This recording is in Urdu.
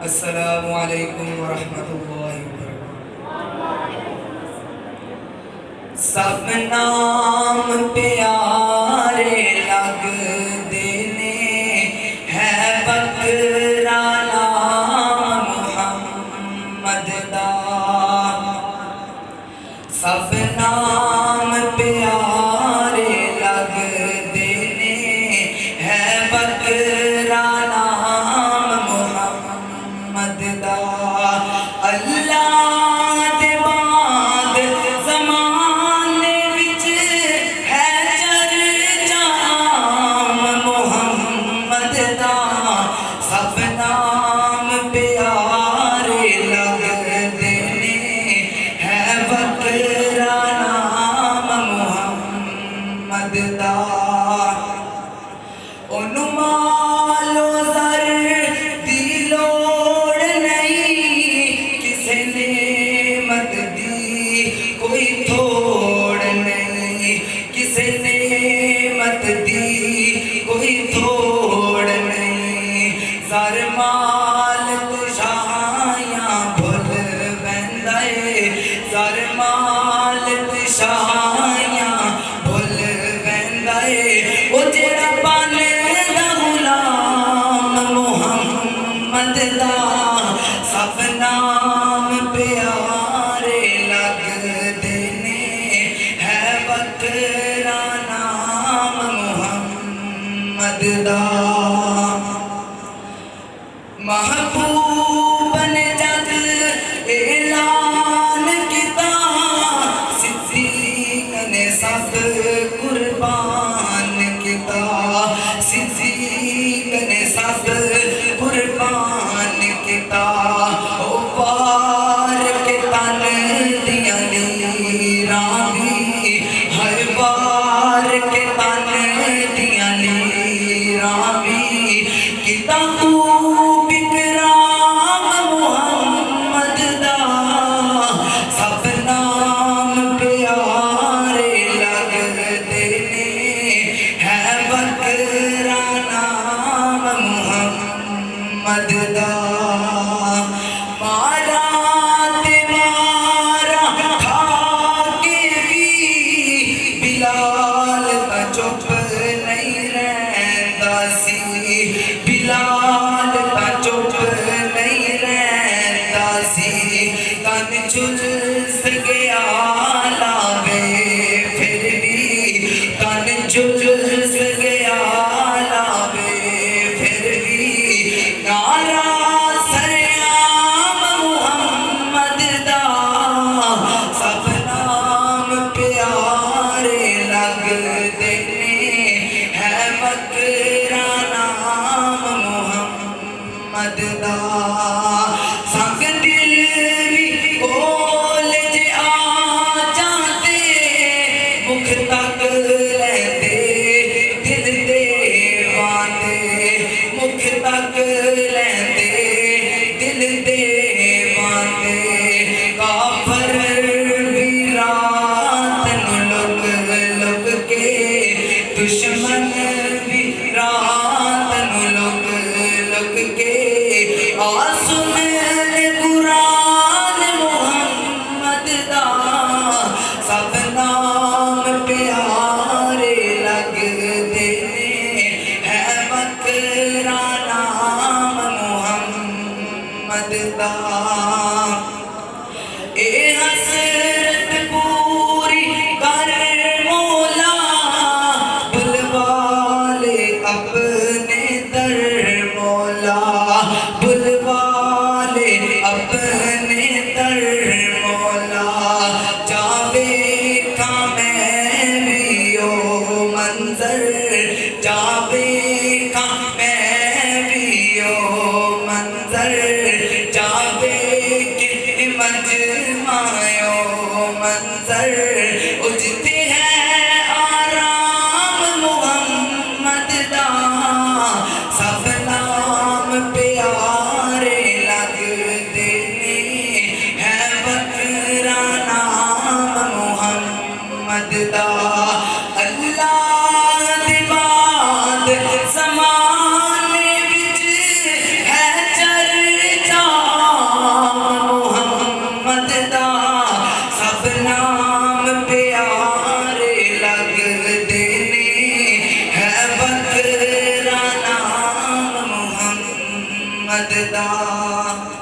السلام علیکم ورحمۃ اللہ وبرکاتہ۔ سب نام پیارے لگدے نے، ہے بکرا نام محمد دا۔ سب نام پیارے لگدے نے، ہے بکرا نام محمد دا۔ اللہ دے بعد زمانے وچ ہے چرچا عام محمد دا۔ سب نام پیارے لگدے نے، ہے بکرا نام محمد دا۔ اونوں مال و زر دی لوڑ نہیں، کسے نعمت دی کوئی تھوڑ نہیں، کسے نعمت دی کوئی تھوڑ نہیں۔ زر مال تے شاہیاں بھل ویندا اے، زر مال تے شاہیاں بھل ویندا اے، او جڑا بندا غلام محمد دا۔ سب نام پیارے لگدے نے، ہے بکرا نام محمد دا۔ محبوب نے جد اعلان کیتا، صدیق نے سب قربان کیتا، صدیق نے سب قربان کیتا۔ او پار کے تن دیاں لیراں وی، ہر پار کے تن دیاں لیراں وی، کیتا خوب اکرام محمد دا۔ سب نام پیارے لگدے نے، ہے بکرا نام محمد دا۔ مارا تے مارا کھا کے بھی بلال تا چپ نہیں رہندا سی، بلال تا چپ نہیں رہندا سی۔ تن جلس گیا لاوے پھر بھی، تن جلس گیا لاوے پھر بھی، نعرہ سرعام محمد دا۔ سب نام پیارے لگدے نے، ہے بکرا نام محمد دا۔ سنگ دل وی کول جے آ جاندے، مکھ تک لیندے دل دے واندے، مکھ تک لیندے دل دے واندے۔ کافر وی رات نوں لک لک کے، دشمن وی رات نوں لک لک کے، آ سن لے قرآن محمد دا۔ سب نام پیارے لگدے نے، ہے بکرا نام محمد دا۔ اے حسرت پوری کر مولا، بلوا لے اپنے در مولا، بلوا لے اپنے در مولا۔ جاوے کھاں میں بھی او منظر، جاوے کھاں میں بھی او منظر، جاوے کہ مجمع او منظر۔ اجتے ہے آرام محمد دا۔ سب نام پیارے لگدے نے، ہے بکرا نام محمد دا۔ اللہ دے بعد زمانے وچ ہے چرچا محمد دا